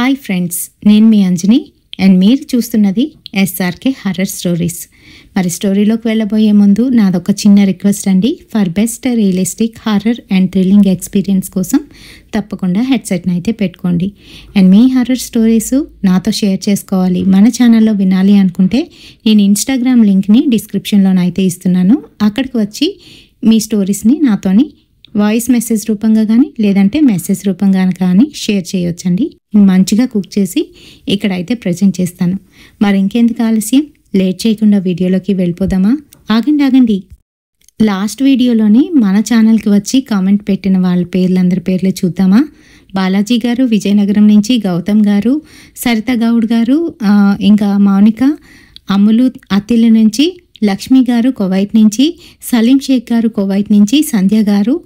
Hi friends, నేను మీ Anjani and మీరు చూస్తున్నది ఎస్ఆర్కే హర్రర్ స్టోరీస్. మరి స్టోరీలోకి వెళ్ళబోయే ముందు నాదొక చిన్న రిక్వెస్ట్ అండి. For best realistic horror and thrilling experience కోసం తప్పకుండా హెడ్సెట్ని అయితే పెట్టుకోండి. అండ్ మీ హర్రర్ స్టోరీస్ నాతో షేర్ చేసుకోవాలి, మన ఛానల్లో వినాలి అనుకుంటే నేను ఇన్స్టాగ్రామ్ లింక్ని డిస్క్రిప్షన్లోనైతే ఇస్తున్నాను. అక్కడికి వచ్చి మీ స్టోరీస్ని నాతోని వాయిస్ మెసేజ్ రూపంగా కానీ లేదంటే మెసేజ్ రూపంగా కానీ షేర్ చేయొచ్చండి. మంచిగా కుక్ చేసి ఇక్కడైతే ప్రజెంట్ చేస్తాను. మరి ఇంకెందుకు ఆలస్యం, లేట్ చేయకుండా వీడియోలోకి వెళ్ళిపోదామా? ఆగండి. లాస్ట్ వీడియోలోని మన ఛానల్కి వచ్చి కామెంట్ పెట్టిన వాళ్ళ పేర్లందరి పేర్లు చూద్దామా? బాలాజీ గారు విజయనగరం నుంచి, గౌతమ్ గారు, సరిత గౌడ్ గారు, ఇంకా మౌనిక, అమ్ములు అత్తిళ్ళ నుంచి, లక్ష్మి గారు కువైట్ నుంచి, సలీం షేక్ గారు కువైట్ నుంచి, సంధ్య గారు,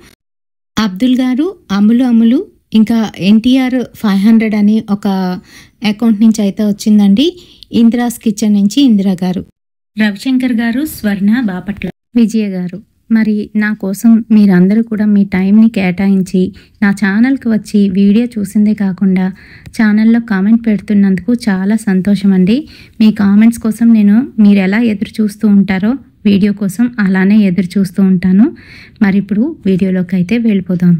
అబ్దుల్ గారు, అమ్ములు, ఇంకా ఎన్టీఆర్ 500 అని ఒక అకౌంట్ నుంచి అయితే వచ్చిందండి. ఇందిరాస్ కిచెన్ నుంచి ఇందిరా గారు, రవిశంకర్ గారు, స్వర్ణ బాపట్ల, విజయ గారు. మరి నా కోసం మీరందరూ కూడా మీ టైంని కేటాయించి నా ఛానల్కి వచ్చి వీడియో చూసిందే కాకుండా ఛానల్లో కామెంట్ పెడుతున్నందుకు చాలా సంతోషం అండి. మీ కామెంట్స్ కోసం మీరు ఎలా ఎదురు చూస్తూ ఉంటారో వీడియో కోసం అలానే ఎదురు చూస్తూ ఉంటాను. మరి ఇప్పుడు వీడియోలోకి అయితే వెళ్ళిపోదాం.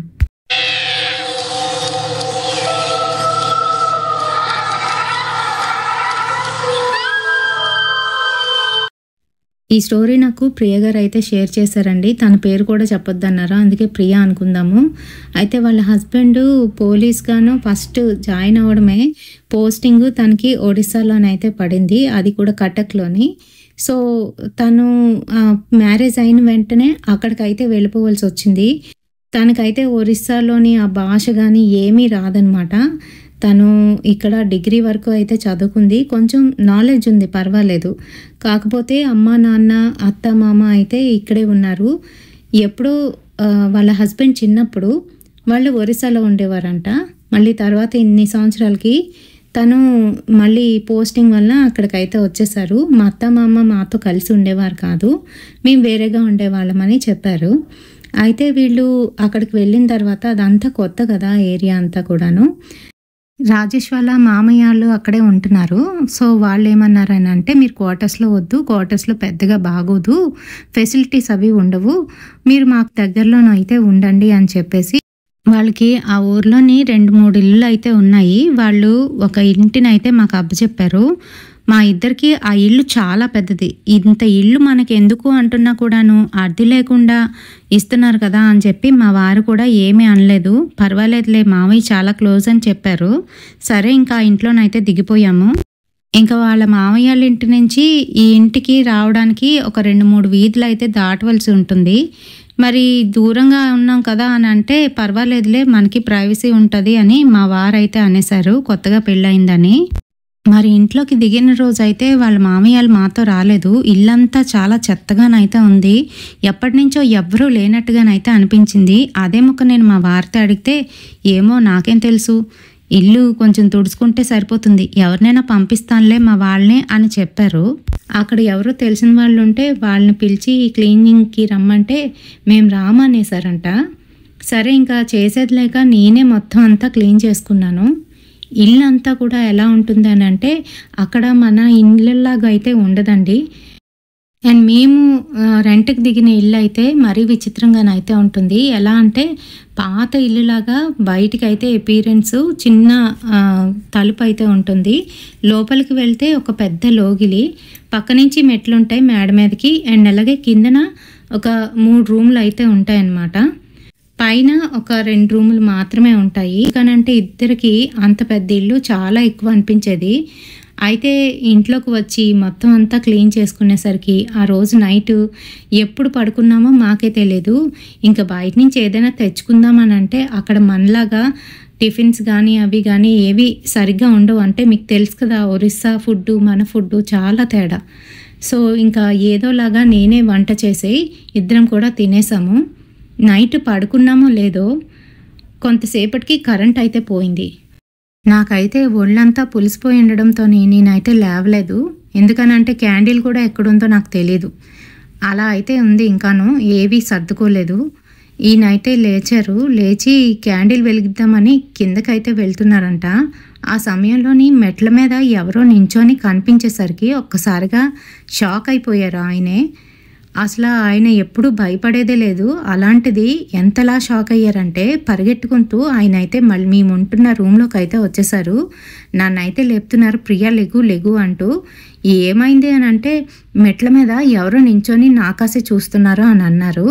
ఈ స్టోరీ నాకు ప్రియ గారు అయితే షేర్ చేశారండి. తన పేరు కూడా చెప్పొద్దన్నారు, అందుకే ప్రియ అనుకుందాము. అయితే వాళ్ళ హస్బెండ్ పోలీస్గాను ఫస్ట్ జాయిన్ అవ్వడమే పోస్టింగ్ తనకి ఒడిస్సాలోనైతే పడింది, అది కూడా కటక్లోని. సో తను మ్యారేజ్ అయిన వెంటనే అక్కడికైతే వెళ్ళిపోవాల్సి వచ్చింది. తనకైతే ఒరిస్సాలోని ఆ భాష కానీ ఏమీ రాదనమాట. తను ఇక్కడ డిగ్రీ వరకు అయితే చదువుకుంది, కొంచెం నాలెడ్జ్ ఉంది, పర్వాలేదు. కాకపోతే అమ్మ నాన్న అత్త మామ అయితే ఇక్కడే ఉన్నారు. ఎప్పుడో వాళ్ళ హస్బెండ్ చిన్నప్పుడు వాళ్ళు ఒరిస్సాలో ఉండేవారంట. మళ్ళీ తర్వాత ఇన్ని సంవత్సరాలకి తను మళ్ళీ పోస్టింగ్ వల్ల అక్కడికైతే వచ్చేసారు. మా అత్త మామ మాతో కలిసి ఉండేవారు కాదు, మేము వేరేగా ఉండేవాళ్ళమని చెప్పారు. అయితే వీళ్ళు అక్కడికి వెళ్ళిన తర్వాత అదంతా కొత్త కదా ఏరియా అంతా కూడాను. రాజేష్ వాళ్ళ మామయ్యలు అక్కడే ఉంటున్నారు. సో వాళ్ళు ఏమన్నారని అంటే, మీరు క్వార్టర్స్లో వద్దు, క్వార్టర్స్లో పెద్దగా బాగోదు, ఫెసిలిటీస్ అవి ఉండవు, మీరు మాకు దగ్గరలోనైతే ఉండండి అని చెప్పేసి వాళ్ళకి ఆ ఊర్లోని 2-3 ఇళ్ళు అయితే ఉన్నాయి. వాళ్ళు ఒక ఇంటిని అయితే మాకు అప్పచెప్పారు. మా ఇద్దరికి ఆ ఇల్లు చాలా పెద్దది. ఇంత ఇల్లు మనకి ఎందుకు అంటున్నా కూడాను అద్దె లేకుండా ఇస్తున్నారు కదా అని చెప్పి మా వారు కూడా ఏమీ అనలేదు. పర్వాలేదులే, మావయ్య చాలా క్లోజ్ అని చెప్పారు. సరే, ఇంకా ఇంట్లోనైతే దిగిపోయాము. ఇంకా వాళ్ళ మావయ్య ఇంటి నుంచి ఈ ఇంటికి రావడానికి ఒక 2-3 వీధులు అయితే దాటవలసి ఉంటుంది. మరి దూరంగా ఉన్నాం కదా అని అంటే, పర్వాలేదులే మనకి ప్రైవసీ ఉంటుంది అని మా వారైతే అనేశారు, కొత్తగా పెళ్ళయిందని. మరి ఇంట్లోకి దిగిన రోజు అయితే వాళ్ళ మామయ్యలు మాతో రాలేదు. ఇల్లంతా చాలా చెత్తగానైతే ఉంది, ఎప్పటి నుంచో ఎవ్వరూ లేనట్టుగానైతే అనిపించింది. అదే ముక్క నేను మా వారితో అడిగితే, ఏమో నాకేం తెలుసు, ఇల్లు కొంచెం తుడుచుకుంటే సరిపోతుంది, ఎవరినైనా పంపిస్తానులే మా వాళ్ళనే అని చెప్పారు. అక్కడ ఎవరో తెలిసిన వాళ్ళు ఉంటే వాళ్ళని పిలిచి క్లీనింగ్కి రమ్మంటే మేము రామనేసారంట. సరే, ఇంకా చేసేది లేక నేనే మొత్తం అంతా క్లీన్ చేసుకున్నాను. ఇల్లు అంతా కూడా ఎలా ఉంటుంది అని అంటే, అక్కడ మన ఇళ్ళలాగా అయితే ఉండదండి. అండ్ మేము రెంట్కి దిగిన ఇల్లు అయితే మరీ విచిత్రంగానైతే ఉంటుంది. ఎలా అంటే, పాత ఇల్లులాగా బయటికి అయితే అపీరెన్స్ చిన్న తలుపు అయితే ఉంటుంది. లోపలికి వెళ్తే ఒక పెద్ద లోగిలి, పక్క నుంచి మెట్లు ఉంటాయి మేడ మీదకి. అండ్ అలాగే కిందన ఒక 3 రూములు అయితే ఉంటాయన్నమాట. పైన ఒక 2 రూములు మాత్రమే ఉంటాయి. కానంటే ఇద్దరికి అంత పెద్ద ఇల్లు చాలా ఎక్కువ అనిపించేది. అయితే ఇంట్లోకి వచ్చి మొత్తం అంతా క్లీన్ చేసుకునేసరికి ఆ రోజు నైట్ ఎప్పుడు పడుకున్నామో మాకే తెలియదు. ఇంకా బయట నుంచి ఏదైనా తెచ్చుకుందామని అంటే అక్కడ మనలాగా టిఫిన్స్ కానీ అవి కానీ ఏవి సరిగ్గా ఉండవు. అంటే మీకు తెలుసు కదా, ఒరిస్సా ఫుడ్డు మన ఫుడ్డు చాలా తేడా. సో ఇంకా ఏదోలాగా నేనే వంట చేసి ఇద్దరం కూడా తినేసాము. నైట్ పడుకున్నామో లేదో కొంతసేపటికి కరెంట్ అయితే పోయింది. నాకైతే ఒళ్ళంతా పులిసిపోయి ఉండడంతో నేనైతే లేవలేదు. ఎందుకనంటే క్యాండిల్ కూడా ఎక్కడుందో నాకు తెలీదు. అలా అయితే ఉంది, ఇంకాను ఏవీ సర్దుకోలేదు. ఈయనైతే లేచారు. లేచి క్యాండిల్ వెలిగిద్దామని కిందకైతే వెళ్తున్నారంట. ఆ సమయంలోని మెట్ల మీద ఎవరో నించొని కనిపించేసరికి ఒక్కసారిగా షాక్ అయిపోయారు ఆయనే. అసలు ఆయన ఎప్పుడూ భయపడేదే లేదు. అలాంటిది ఎంతలా షాక్ అయ్యారంటే పరిగెట్టుకుంటూ ఆయనైతే మళ్ళీ మేము ఉంటున్న రూమ్లోకి అయితే వచ్చేసారు. నన్నైతే లేపుతున్నారు, ప్రియా లెగు లెగు అంటూ. ఏమైంది అని అంటే మెట్ల మీద ఎవరో నించొని నాకాసే చూస్తున్నారు అని అన్నారు.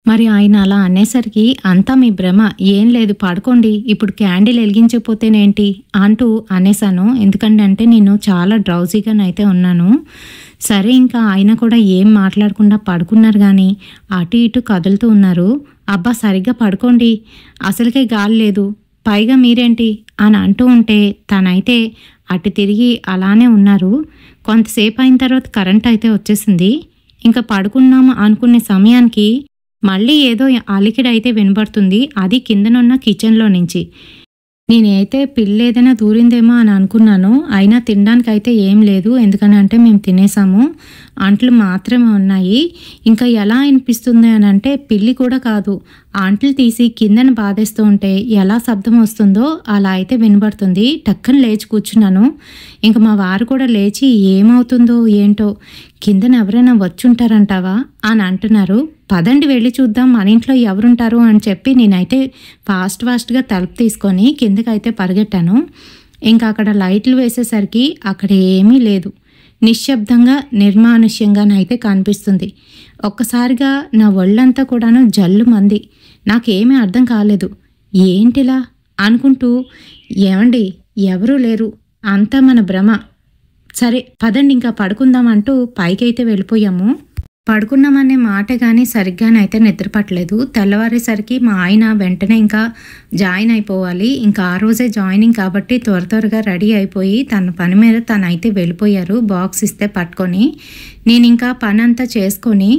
మరి ఆయన అలా అనేసరికి అంతా మీ భ్రమ, ఏం లేదు పడుకోండి, ఇప్పుడు క్యాండిల్ వెలిగించకపోతేనేంటి అంటూ అనేసాను. ఎందుకంటే నేను చాలా డ్రౌజీగానైతే ఉన్నాను. సరే ఇంకా ఆయన కూడా ఏం మాట్లాడకుండా పడుకున్నారు. కానీ అటు ఇటు కదులుతూ ఉన్నారు. అబ్బా సరిగ్గా పడుకోండి, అసలుకే గాలి లేదు, పైగా మీరేంటి అని అంటూ ఉంటే తనైతే అటు తిరిగి అలానే ఉన్నారు. కొంతసేపు అయిన తర్వాత కరెంట్ అయితే వచ్చేసింది. ఇంకా పడుకున్నాము అనుకునే సమయానికి మళ్ళీ ఏదో అలికిడైతే వినబడుతుంది. అది కిందనున్న కిచెన్లో నుంచి. నేనైతే పిల్లి ఏదైనా దూరిందేమో అని అనుకున్నాను. అయినా తినడానికి అయితే ఏం లేదు, ఎందుకనంటే మేము తినేసాము, అంట్లు మాత్రమే ఉన్నాయి. ఇంకా ఎలా అనిపిస్తుంది అని అంటే పిల్లి కూడా కాదు, అంట్లు తీసి కిందన బాధేస్తూ ఉంటే ఎలా శబ్దం వస్తుందో అలా అయితే వినబడుతుంది. టక్కన లేచి కూర్చున్నాను. ఇంకా మా వారు కూడా లేచి ఏమవుతుందో ఏంటో, కిందన ఎవరైనా వచ్చుంటారంటావా అని అంటున్నారు. పదండి వెళ్ళి చూద్దాం మన ఇంట్లో ఎవరుంటారు అని చెప్పి నేనైతే ఫాస్ట్గా తలుపు తీసుకొని కిందకైతే పరిగెట్టాను. ఇంకా అక్కడ లైట్లు వేసేసరికి అక్కడ ఏమీ లేదు. నిశ్శబ్దంగా నిర్మానుష్యంగానైతే కనిపిస్తుంది. ఒక్కసారిగా నా ఒళ్ళంతా కూడాను జల్లు మంది. నాకేమీ అర్థం కాలేదు. ఏంటిలా అనుకుంటూ, ఏమండి ఎవరూ లేరు, అంతా మన భ్రమ, సరే పదండి ఇంకా పడుకుందాం అంటూ పైకైతే వెళ్ళిపోయాము. పడుకున్నామనే మాట కానీ సరిగ్గానైతే నిద్రపట్టలేదు. తెల్లవారేసరికి మా ఆయన వెంటనే ఇంకా జాయిన్ అయిపోవాలి, ఇంకా ఆ రోజే జాయినింగ్ కాబట్టి త్వరగా రెడీ అయిపోయి తన పని మీద తనైతే వెళ్ళిపోయారు. బాక్స్ ఇస్తే పట్టుకొని నేను ఇంకా పని అంతా చేసుకొని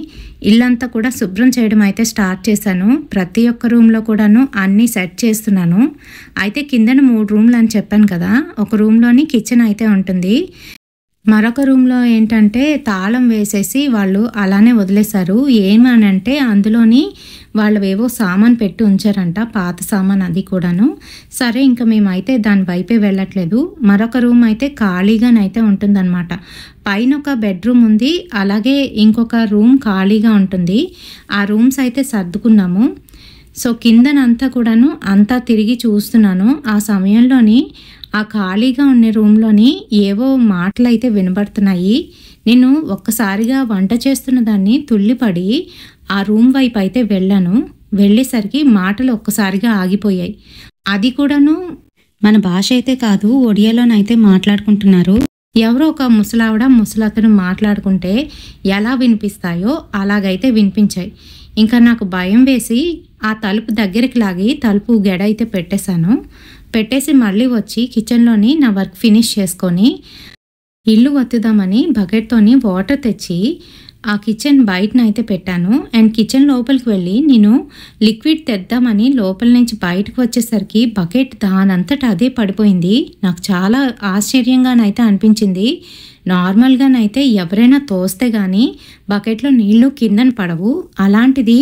ఇల్లంతా కూడా శుభ్రం చేయడం అయితే స్టార్ట్ చేశాను. ప్రతి ఒక్క రూమ్లో కూడాను అన్నీ సెట్ చేస్తున్నాను. అయితే కిందన 3 రూమ్లు అని చెప్పాను కదా, ఒక రూమ్లోని కిచెన్ అయితే ఉంటుంది. మరొక రూమ్లో ఏంటంటే తాళం వేసేసి వాళ్ళు అలానే వదిలేశారు. ఏమనంటే అందులోని వాళ్ళవేవో సామాన్ పెట్టి ఉంచారంట, పాత సామాన్ అది కూడాను. సరే ఇంకా మేమైతే దాని వైపే వెళ్ళట్లేదు. మరొక రూమ్ అయితే ఖాళీగానైతే ఉంటుందన్నమాట. పైన ఒక బెడ్రూమ్ ఉంది, అలాగే ఇంకొక రూమ్ ఖాళీగా ఉంటుంది. ఆ రూమ్స్ అయితే సర్దుకున్నాము. సో కిందనంతా కూడాను అంతా తిరిగి చూస్తున్నాను. ఆ సమయంలోని ఆ ఖాళీగా ఉన్న రూమ్లోని ఏవో మాటలు అయితే వినబడుతున్నాయి. నేను ఒక్కసారిగా వంట చేస్తున్న దాన్ని తుల్లిపడి ఆ రూమ్ వైపు అయితే వెళ్ళాను. వెళ్ళేసరికి మాటలు ఒక్కసారిగా ఆగిపోయాయి. అది కూడాను మన భాష అయితే కాదు, ఒడియాలోనైతే మాట్లాడుకుంటున్నారు. ఎవరో ఒక ముసలావిడ ముసలతను మాట్లాడుకుంటే ఎలా వినిపిస్తాయో అలాగైతే వినిపించాయి. ఇంకా నాకు భయం వేసి ఆ తలుపు దగ్గరికి లాగి తలుపు గెడ అయితే పెట్టేసి మళ్ళీ వచ్చి కిచెన్లోని నా వర్క్ ఫినిష్ చేసుకొని ఇల్లు వత్తుదామని బకెట్తోని వాటర్ తెచ్చి ఆ కిచెన్ బయటనైతే పెట్టాను. అండ్ కిచెన్ లోపలికి వెళ్ళి నేను లిక్విడ్ తెద్దామని లోపల నుంచి బయటకు వచ్చేసరికి బకెట్ దానంతటా అదే పడిపోయింది. నాకు చాలా ఆశ్చర్యంగానైతే అనిపించింది. నార్మల్గానైతే ఎవరైనా తోస్తే కానీ బకెట్లో నీళ్లు కిందన పడవు, అలాంటిది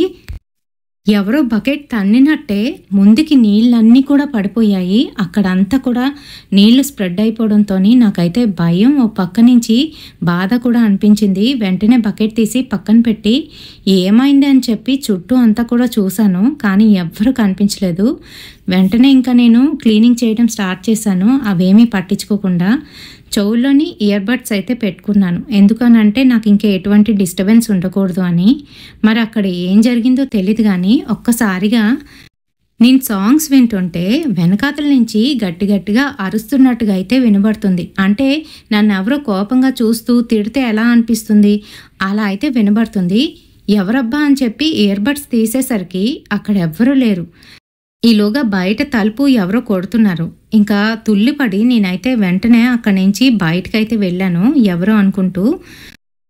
ఎవరో బకెట్ తన్నినట్టే ముందుకి నీళ్ళన్నీ కూడా పడిపోయాయి. అక్కడంతా కూడా నీళ్లు స్ప్రెడ్ అయిపోవడంతో నాకైతే భయం, ఓ పక్క నుంచి బాధ కూడా అనిపించింది. వెంటనే బకెట్ తీసి పక్కన పెట్టి ఏమైంది అని చెప్పి చుట్టూ అంతా కూడా చూశాను, కానీ ఎవ్వరూ కనిపించలేదు. వెంటనే ఇంకా నేను క్లీనింగ్ చేయడం స్టార్ట్ చేశాను, అవేమీ పట్టించుకోకుండా. చెవుల్లోని ఇయర్ బడ్స్ అయితే పెట్టుకున్నాను, ఎందుకనంటే నాకు ఇంకా ఎటువంటి డిస్టర్బెన్స్ ఉండకూడదు అని. మరి అక్కడ ఏం జరిగిందో తెలియదు కానీ ఒక్కసారిగా నేను సాంగ్స్ వింటుంటే వెనకాతల నుంచి గట్టిగా అరుస్తున్నట్టుగా అయితే వినబడుతుంది. అంటే నన్ను ఎవరో కోపంగా చూస్తూ తిడితే ఎలా అనిపిస్తుంది అలా అయితే వినబడుతుంది. ఎవరబ్బా అని చెప్పి ఇయర్ బడ్స్ తీసేసరికి అక్కడ ఎవ్వరూ లేరు. ఈలోగా బయట తలుపు ఎవరో కొడుతున్నారు. ఇంకా తుల్లిపడి నేనైతే వెంటనే అక్కడి నుంచి బయటకైతే వెళ్ళాను ఎవరో అనుకుంటూ.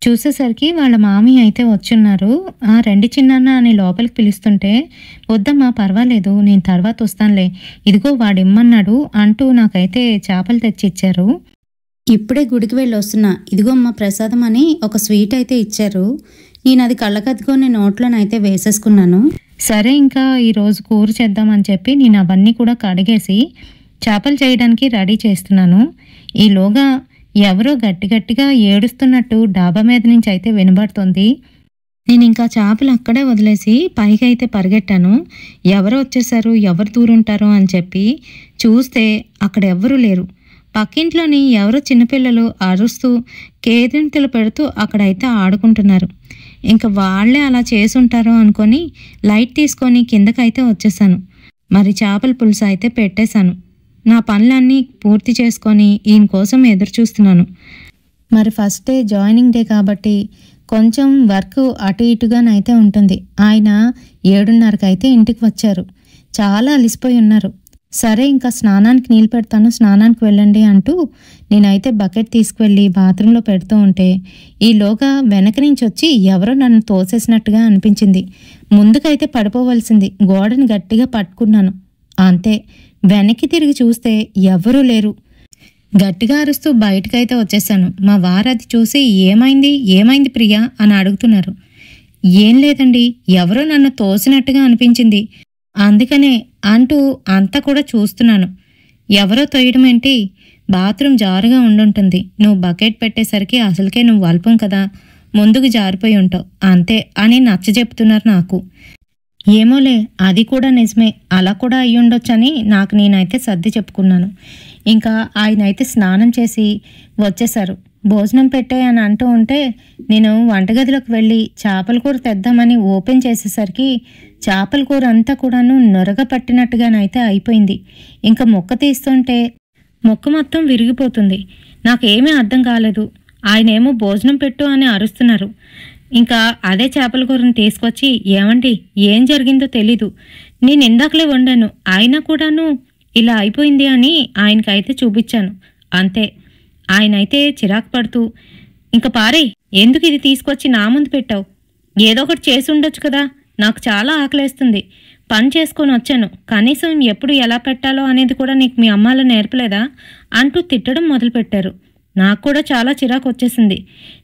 చూసేసరికి వాళ్ళ మామీ అయితే వచ్చున్నారు. రండి చిన్నాన్న అని లోపలికి పిలుస్తుంటే, వద్దమ్మా పర్వాలేదు నేను తర్వాత వస్తానులే, ఇదిగో వాడిమ్మన్నాడు అంటూ నాకైతే చేపలు తెచ్చిచ్చారు. ఇప్పుడే గుడికి వెళ్ళి వస్తున్నా, ఇదిగో అమ్మ ప్రసాదం అని ఒక స్వీట్ అయితే ఇచ్చారు. నేను అది కళ్ళకద్దుకొని నోట్లోనైతే వేసేసుకున్నాను. సరే ఇంకా ఈరోజు కూర చేద్దామని చెప్పి నేను అవన్నీ కూడా కడిగేసి చేపలు చేయడానికి రెడీ చేస్తున్నాను. ఈలోగా ఎవరో గట్టి గట్టిగా ఏడుస్తున్నట్టు డాబా మీద నుంచి అయితే వినబడుతుంది. నేను ఇంకా చేపలు అక్కడే వదిలేసి పైకి అయితే పరిగెట్టాను. ఎవరు వచ్చేసారు, ఎవరు దూరుంటారో అని చెప్పి చూస్తే అక్కడ ఎవ్వరూ లేరు. పక్కింట్లోని ఎవరో చిన్నపిల్లలు అరుస్తూ కేరింతలు పెడుతూ అక్కడైతే ఆడుకుంటున్నారు. ఇంకా వాళ్ళే అలా చేసుంటారో అనుకొని లైట్ తీసుకొని కిందకైతే వచ్చేసాను. మరి చేపల పులుసు అయితే పెట్టేశాను. నా పనులన్నీ పూర్తి చేసుకొని ఈయన కోసం ఎదురు చూస్తున్నాను. మరి ఫస్ట్ డే జాయినింగ్ డే కాబట్టి కొంచెం వర్క్ అటు ఇటుగానైతే ఉంటుంది. ఆయన 7:30కి అయితే ఇంటికి వచ్చారు. చాలా అలిసిపోయి ఉన్నారు. సరే ఇంకా స్నానానికి నీళ్ళు పెడతాను, స్నానానికి వెళ్ళండి అంటూ నేనైతే బకెట్ తీసుకువెళ్ళి బాత్రూంలో పెడుతూ ఉంటే ఈలోగా వెనక నుంచి వచ్చి ఎవరో నన్ను తోసేసినట్టుగా అనిపించింది. ముందుకైతే పడిపోవలసింది, గోడని గట్టిగా పట్టుకున్నాను. అంతే, వెనక్కి తిరిగి చూస్తే ఎవ్వరూ లేరు. గట్టిగా అరుస్తూ బయటకైతే వచ్చేసాను. మా వారు అది చూసి ఏమైంది ప్రియా అని అడుగుతున్నారు. ఏం లేదండి, ఎవరో నన్ను తోసినట్టుగా అనిపించింది, అందుకనే అంటూ అంతా కూడా చూస్తున్నాను. ఎవరో తోయడం ఏంటి, బాత్రూమ్ జారుగా ఉండుంటుంది. నువ్వు బకెట్ పెట్టేసరికి అసలుకే నువ్వు అల్పం కదా, ముందుకు జారిపోయి ఉంటావు అంతే అని నచ్చజెప్తున్నారు నాకు. ఏమోలే, అది కూడా నిజమే, అలా కూడా అయ్యుండొచ్చని నాకు నేనైతే సర్ది చెప్పుకున్నాను. ఇంకా ఆయన అయితే స్నానం చేసి వచ్చేశారు. భోజనం పెట్టే అని అంటూ ఉంటే నేను వంటగదిలోకి వెళ్ళి చేపల కూర తెద్దామని ఓపెన్ చేసేసరికి చేపల కూర అంతా కూడాను నొరగ పట్టినట్టుగానైతే అయిపోయింది. ఇంకా ముక్క తీస్తుంటే ముక్క మొత్తం విరిగిపోతుంది. నాకేమీ అర్థం కాలేదు. ఆయనేమో భోజనం పెట్టు అని అరుస్తున్నారు. ఇంకా అదే చేపల కూరని తీసుకొచ్చి ఏమండి ఏం జరిగిందో తెలీదు, నేను ఇందాకలే వండాను, అయినా కూడాను ఇలా అయిపోయింది అని ఆయనకైతే చూపించాను. అంతే, ఆయనైతే చిరాకు పడుతూ ఇంకా పారే, ఎందుకు ఇది తీసుకొచ్చి నా ముందు పెట్టావు, ఏదో ఒకటి చేసి ఉండొచ్చు కదా, నాకు చాలా ఆకలేస్తుంది, పని చేసుకొని వచ్చాను, కనీసం ఎప్పుడు ఎలా పెట్టాలో అనేది కూడా నీకు మీ అమ్మాలో నేర్పలేదా అంటూ తిట్టడం మొదలుపెట్టారు. నాకు కూడా చాలా చిరాకు వచ్చేసింది.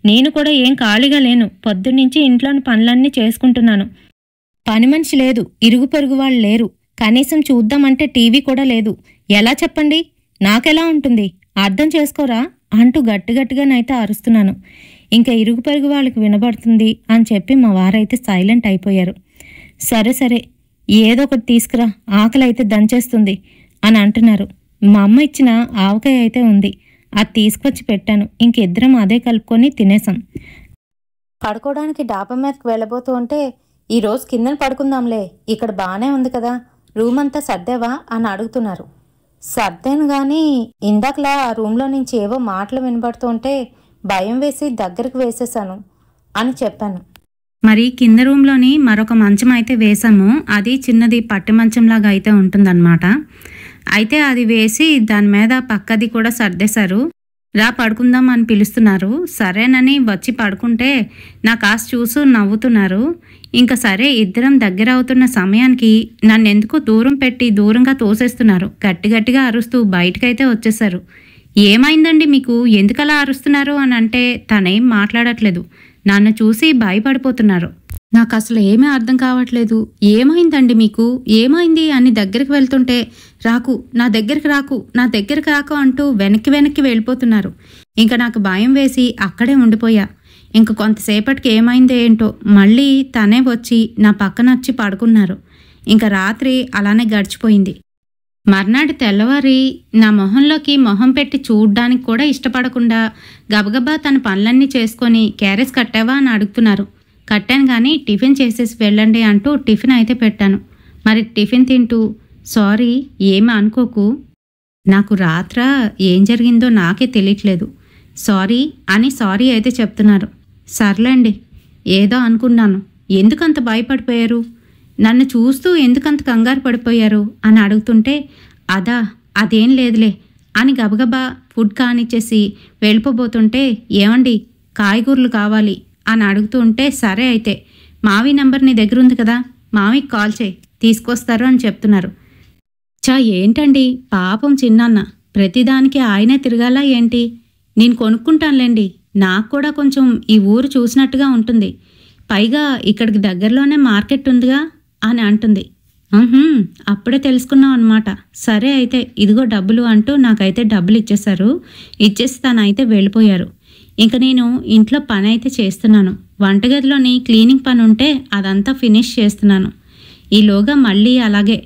నేను కూడా ఏం ఖాళీగా లేను, పొద్దున్నుంచి ఇంట్లోని పనులన్నీ చేసుకుంటున్నాను. పని మనిషి లేదు, ఇరుగు పొరుగు వాళ్ళు లేరు, కనీసం చూద్దామంటే టీవీ కూడా లేదు. ఎలా చెప్పండి, నాకెలా ఉంటుంది, అర్థం చేసుకోరా అంటూ గట్టిగట్టిగానైతే అరుస్తున్నాను. ఇంకా ఇరుగు పొరుగు వాళ్ళకి వినబడుతుంది అని చెప్పి మా వారైతే సైలెంట్ అయిపోయారు. సరే సరే, ఏదో ఒకటి తీసుకురా, ఆకలి అయితే దంచేస్తుంది అని అంటున్నారు. మా అమ్మ ఇచ్చిన ఆవకాయ అయితే ఉంది, అది తీసుకొచ్చి పెట్టాను. ఇంకిద్దరం అదే కలుపుకొని తినేసాం. పడుకోవడానికి డాబా మీదకి వెళ్ళబోతూ ఉంటే ఈరోజు కిందన పడుకుందాంలే, ఇక్కడ బాగానే ఉంది కదా, రూమ్ అంతా సర్దేవా అని అడుగుతున్నారు. సర్దాను కానీ ఇందాకలా ఆ రూమ్లో నుంచి ఏవో మాటలు వినబడుతూ ఉంటే భయం వేసి దగ్గరకు వేసేసాను అని చెప్పాను. మరి కింద రూమ్లోని మరొక మంచం అయితే వేసాము. అది చిన్నది పట్టి మంచంలాగా అయితే ఉంటుందన్నమాట. అయితే అది వేసి దాని మీద పక్కది కూడా సర్దేశారు. రా పడుకుందాం అని పిలుస్తున్నారు. సరేనని వచ్చి పడుకుంటే నా కాస్త చూసు నవ్వుతున్నారు. ఇంకా సరే ఇద్దరం దగ్గర అవుతున్న సమయానికి నన్ను ఎందుకో దూరం పెట్టి దూరంగా తోసేస్తున్నారు. గట్టి గట్టిగా అరుస్తూ బయటకైతే వచ్చేశారు. ఏమైందండి మీకు, ఎందుకలా అరుస్తున్నారు అని అంటే తనేం మాట్లాడట్లేదు. నన్ను చూసి భయపడిపోతున్నారు. నాకు అసలు ఏమీ అర్థం కావట్లేదు. ఏమైందండి మీకు, ఏమైంది అని దగ్గరికి వెళ్తుంటే రాకు, నా దగ్గరికి రాకు, నా దగ్గరికి రాకు అంటూ వెనక్కి వెళ్ళిపోతున్నారు. ఇంకా నాకు భయం వేసి అక్కడే ఉండిపోయా. ఇంక కొంతసేపటికి ఏమైందో ఏంటో మళ్ళీ తనే వచ్చి నా పక్కన వచ్చి పడుకున్నారు. ఇంకా రాత్రి అలానే గడిచిపోయింది. మర్నాడు తెల్లవారి నా మొహంలోకి మొహం పెట్టి చూడ్డానికి కూడా ఇష్టపడకుండా గబగబా తన పనులన్నీ చేసుకొని క్యారేజ్ కట్టావా అని అడుగుతున్నారు. కట్టాను కానీ టిఫిన్ చేసేసి వెళ్ళండి అంటూ టిఫిన్ అయితే పెట్టాను. మరి టిఫిన్ తింటూ సారీ ఏమీ అనుకోకు, నాకు రాత్ర ఏం జరిగిందో నాకే తెలియట్లేదు, సారీ అని సారీ అయితే చెప్తున్నారు. సర్లేండి, ఏదో అనుకున్నాను, ఎందుకంత భయపడిపోయారు, నన్ను చూస్తూ ఎందుకంత కంగారు పడిపోయారు అని అడుగుతుంటే అదేం లేదులే అని గబగబా ఫుడ్ కానిచ్చేసి వెళ్ళిపోబోతుంటే ఏమండి కాయగూరలు కావాలి అని అడుగుతూ ఉంటే సరే అయితే మావి నంబర్ నీ దగ్గర ఉంది కదా, మావికి కాల్ చేయి తీసుకొస్తారు అని చెప్తున్నారు. ఏంటండి పాపం చిన్నాన్న, ప్రతిదానికి ఆయనే తిరగాల ఏంటి, నేను కొనుక్కుంటానులేండి, నాకు కూడా కొంచెం ఈ ఊరు చూసినట్టుగా ఉంటుంది, పైగా ఇక్కడికి దగ్గరలోనే మార్కెట్ ఉందిగా, అని అంటుంది. అప్పుడే తెలుసుకున్నాం అనమాట. సరే అయితే ఇదిగో డబ్బులు అంటూ నాకైతే డబ్బులు ఇచ్చేశారు. ఇచ్చేసి తనైతే వెళ్ళిపోయారు. ఇంక నేను ఇంట్లో పని అయితే చేస్తున్నాను. వంటగదిలోని క్లీనింగ్ పని ఉంటే అదంతా ఫినిష్ చేస్తున్నాను. ఈలోగా మళ్ళీ అలాగే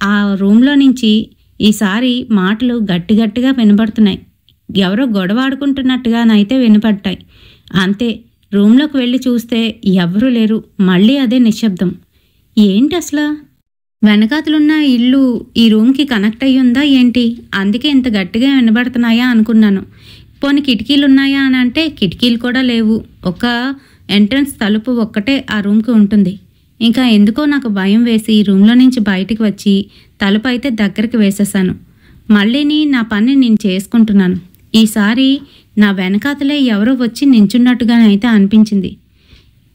ఆ రూమ్లో నుంచి ఈసారి మాటలు గట్టిగా వినబడుతున్నాయి. ఎవరో గొడవ ఆడుకుంటున్నట్టుగానైతే వినపడ్డాయి. అంతే, రూమ్లోకి వెళ్ళి చూస్తే ఎవరూ లేరు. మళ్ళీ అదే నిశ్శబ్దం. ఏంటి అసలు? వెనకాతలున్న ఇల్లు ఈ రూమ్కి కనెక్ట్ అయ్యి ఉందా ఏంటి? అందుకే ఇంత గట్టిగా వినబడుతున్నాయా అనుకున్నాను. పోనీ కిటికీలున్నాయా అని అంటే కిటికీలు కూడా లేవు. ఒక ఎంట్రన్స్ తలుపు ఒక్కటే ఆ రూమ్కి ఉంటుంది. ఇంకా ఎందుకో నాకు భయం వేసి రూమ్లో నుంచి బయటికి వచ్చి తలుపు అయితే దగ్గరికి వేసేసాను. మళ్ళీని నా పని నేను చేసుకుంటున్నాను. ఈసారి నా వెనకాతలే ఎవరో వచ్చి నించున్నట్టుగానైతే అనిపించింది.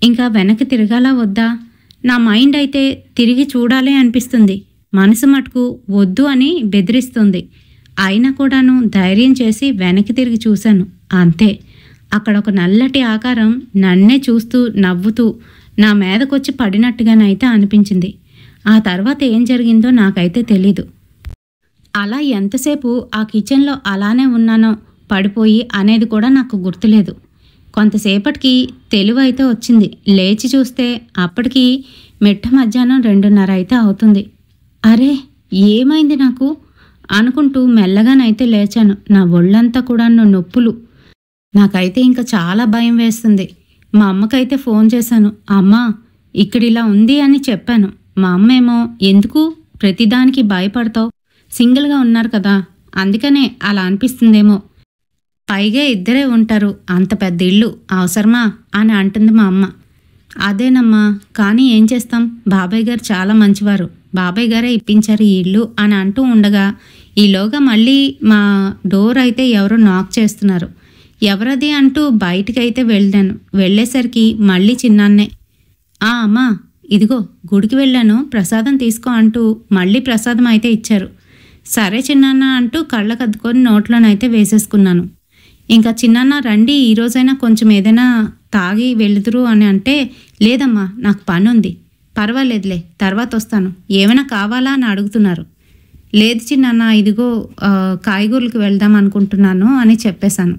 ఇంకా వెనక్కి తిరగాలా వద్దా? నా మైండ్ అయితే తిరిగి చూడాలి అనిపిస్తుంది. మనసు మటుకు వద్దు అని బెదిరిస్తుంది. అయినా కూడాను ధైర్యం చేసి వెనక్కి తిరిగి చూశాను. అంతే, అక్కడ ఒక నల్లటి ఆకారం నన్నే చూస్తూ నవ్వుతూ నా మీదకొచ్చి పడినట్టుగానైతే అనిపించింది. ఆ తర్వాత ఏం జరిగిందో నాకైతే తెలీదు. అలా ఎంతసేపు ఆ కిచెన్లో అలానే ఉన్నానో పడిపోయి అనేది కూడా నాకు గుర్తులేదు. కొంతసేపటికి తెలివైతే వచ్చింది. లేచి చూస్తే అప్పటికి మిట్ట మధ్యాహ్నం 2:30 అయితే అవుతుంది. అరే, ఏమైంది నాకు అనుకుంటూ మెల్లగానైతే లేచాను. నా ఒళ్ళంతా కూడా నొప్పులు. నాకైతే ఇంకా చాలా భయం వేస్తుంది. మా అమ్మకైతే ఫోన్ చేశాను. అమ్మా, ఇక్కడిలా ఉంది అని చెప్పాను. మా అమ్మేమో, ఎందుకు ప్రతిదానికి భయపడతావు, సింగిల్గా ఉన్నారు కదా, అందుకనే అలా అనిపిస్తుందేమో, పైగా ఇద్దరే ఉంటారు, అంత పెద్ద ఇల్లు అవసరమా అని అంటుంది మా అమ్మ. అదేనమ్మా, కానీ ఏం చేస్తాం, బాబాయ్ గారు చాలా మంచివారు, బాబాయ్ గారే ఇప్పించారు ఈ ఇల్లు అని అంటూ ఉండగా ఈలోగా మళ్ళీ మా డోర్ అయితే ఎవరో నాక్ చేస్తున్నారు. ఎవరది అంటూ బయటికైతే వెళ్ళాను. వెళ్ళేసరికి మళ్ళీ చిన్నాన్నే. అమ్మా, ఇదిగో గుడికి వెళ్ళాను, ప్రసాదం తీసుకో అంటూ మళ్ళీ ప్రసాదం అయితే ఇచ్చారు. సరే చిన్నాన్న అంటూ కళ్ళకద్దుకొని నోట్లోనైతే వేసేసుకున్నాను. ఇంకా చిన్నాన్న రండి, ఈరోజైనా కొంచెం ఏదైనా తాగి వెళుదురు అని అంటే, లేదమ్మా నాకు పని ఉంది, పర్వాలేదులే తర్వాత వస్తాను, ఏమైనా కావాలా అని అడుగుతున్నారు. లేదు చిన్నాన్న, ఇదిగో కాయగూరలకు వెళ్దాం అనుకుంటున్నాను అని చెప్పేశాను.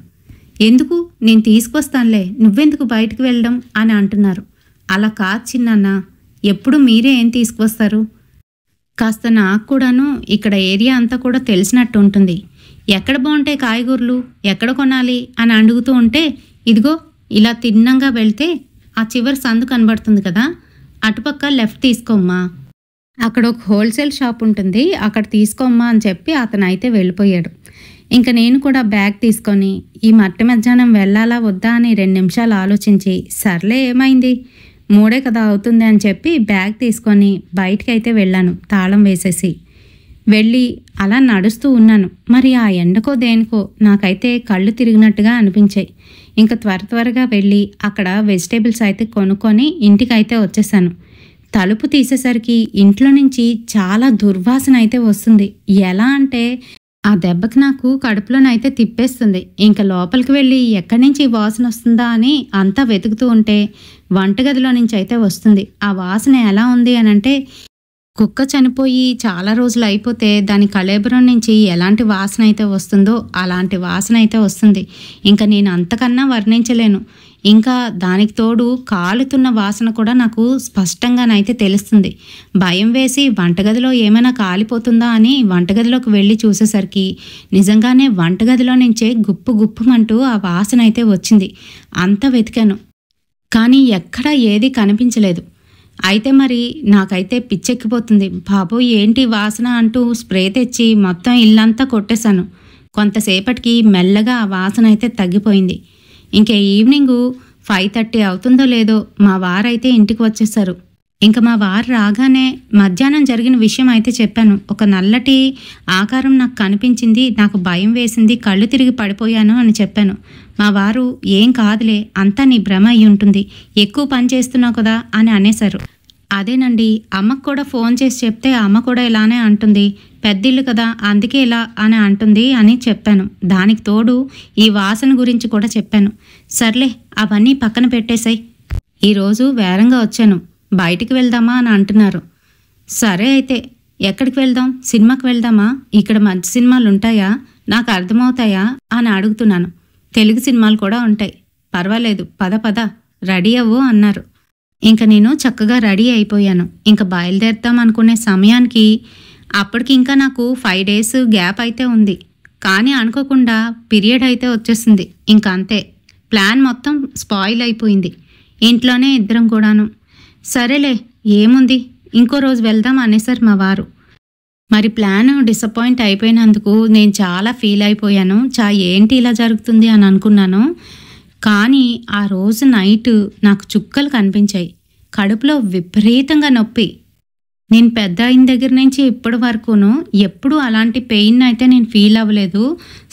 ఎందుకు, నేను తీసుకొస్తానులే, నువ్వెందుకు బయటకు వెళ్ళడం అని అంటున్నారు. అలా కాదు చిన్నాన్న, ఎప్పుడు మీరే ఏం తీసుకొస్తారు, కాస్త నాకు కూడాను ఇక్కడ ఏరియా అంతా కూడా తెలిసినట్టు ఉంటుంది, ఎక్కడ బాగుంటాయి కాయగూరలు, ఎక్కడ కొనాలి అని అడుగుతూ ఉంటే, ఇదిగో ఇలా తిన్నంగా వెళ్తే ఆ చివరి సందు కనబడుతుంది కదా, అటుపక్క లెఫ్ట్ తీసుకోమ్మా, అక్కడ ఒక హోల్సేల్ షాప్ ఉంటుంది, అక్కడ తీసుకోమ్మా అని చెప్పి అతను అయితే వెళ్ళిపోయాడు. ఇంకా నేను కూడా బ్యాగ్ తీసుకొని ఈ మట్టి మధ్యాహ్నం వెళ్ళాలా వద్దా అని 2 నిమిషాలు ఆలోచించి, సర్లే ఏమైంది 3 కదా అవుతుంది అని చెప్పి బ్యాగ్ తీసుకొని బయటికైతే వెళ్ళాను తాళం వేసేసి. వెళ్ళి అలా నడుస్తూ ఉన్నాను. మరి ఆ ఎండకో దేనికో నాకైతే కళ్ళు తిరిగినట్టుగా అనిపించాయి. ఇంకా త్వరగా వెళ్ళి అక్కడ వెజిటేబుల్స్ అయితే కొనుక్కొని ఇంటికైతే వచ్చేసాను. తలుపు తీసేసరికి ఇంట్లో నుంచి చాలా దుర్వాసన అయితే వస్తుంది. ఎలా అంటే ఆ దెబ్బకి నాకు కడుపులోనైతే తిప్పేస్తుంది. ఇంకా లోపలికి వెళ్ళి ఎక్కడి నుంచి ఈ వాసన వస్తుందా అని అంతా వెతుకుతూ ఉంటే వంటగదిలో నుంచి అయితే వస్తుంది. ఆ వాసన ఎలా ఉంది అని అంటే, కుక్క చనిపోయి చాలా రోజులు అయిపోతే దాని కళేబరం నుంచి ఎలాంటి వాసన అయితే వస్తుందో అలాంటి వాసన అయితే వస్తుంది. ఇంకా నేను అంతకన్నా వర్ణించలేను. ఇంకా దానికి తోడు కాలుతున్న వాసన కూడా నాకు స్పష్టంగానైతే తెలుస్తుంది. భయం వేసి వంటగదిలో ఏమైనా కాలిపోతుందా అని వంటగదిలోకి వెళ్ళి చూసేసరికి నిజంగానే వంటగదిలో నుంచే గుప్పుమంటూ ఆ వాసన అయితే వచ్చింది. అంతా వెతికాను, కానీ ఎక్కడా ఏది కనిపించలేదు. అయితే మరి నాకైతే పిచ్చెక్కిపోతుంది. బాబోయ్ ఏంటి వాసన అంటూ స్ప్రే తెచ్చి మొత్తం ఇల్లంతా కొట్టేశాను. కొంతసేపటికి మెల్లగా ఆ వాసన అయితే తగ్గిపోయింది. ఇంకా ఈవినింగు 5:30 అవుతుందో లేదో మా వారైతే ఇంటికి వచ్చేసారు. ఇంకా మా వారు రాగానే మధ్యాహ్నం జరిగిన విషయం అయితే చెప్పాను. ఒక నల్లటి ఆకారం నాకు కనిపించింది, నాకు భయం వేసింది, కళ్ళు తిరిగి పడిపోయాను అని చెప్పాను. మా వారు, ఏం కాదులే, అంతా నీ భ్రమ అయి ఉంటుంది, ఎక్కువ పని చేస్తున్నావు కదా అని అనేశారు. అదేనండి, అమ్మకు కూడా ఫోన్ చేసి చెప్తే అమ్మ కూడా ఇలానే అంటుంది, పెద్దిల్లు కదా అందుకే ఇలా అని అంటుంది అని చెప్పాను. దానికి తోడు ఈ వాసన గురించి కూడా చెప్పాను. సర్లే అవన్నీ పక్కన పెట్టేశాయి, ఈరోజు వేరంగా వచ్చాను, బయటికి వెళ్దామా అని అంటున్నారు. సరే అయితే ఎక్కడికి వెళ్దాం? సినిమాకి వెళ్దామా? ఇక్కడ మంచి సినిమాలు ఉంటాయా? నాకు అర్థమవుతాయా అని అడుగుతున్నాను. తెలుగు సినిమాలు కూడా ఉంటాయి, పర్వాలేదు, పద పద రెడీ అవ్వు అన్నారు. ఇంక నేను చక్కగా రెడీ అయిపోయాను. ఇంక బయలుదేరుతాం అనుకునే సమయానికి అప్పటికి ఇంకా నాకు 5 days గ్యాప్ అయితే ఉంది. కానీ అనుకోకుండా పీరియడ్ అయితే వచ్చేసింది. ఇంక అంతే, ప్లాన్ మొత్తం స్పాయిల్ అయిపోయింది. ఇంట్లోనే ఇద్దరం కూడాను. సరేలే ఏముంది, ఇంకో రోజు వెళ్దాం అనేసారు మా వారు. మరి ప్లాన్ డిసప్పాయింట్ అయిపోయినందుకు నేను చాలా ఫీల్ అయిపోయాను. ఏంటి ఇలా జరుగుతుంది అని అనుకున్నాను. కానీ ఆ రోజు నైట్ నాకు చుక్కలు కనిపించాయి. కడుపులో విపరీతంగా నొప్పి. నేను పెద్ద అయిన దగ్గర నుంచి ఇప్పటి వరకును ఎప్పుడూ అలాంటి పెయిన్ అయితే నేను ఫీల్ అవ్వలేదు.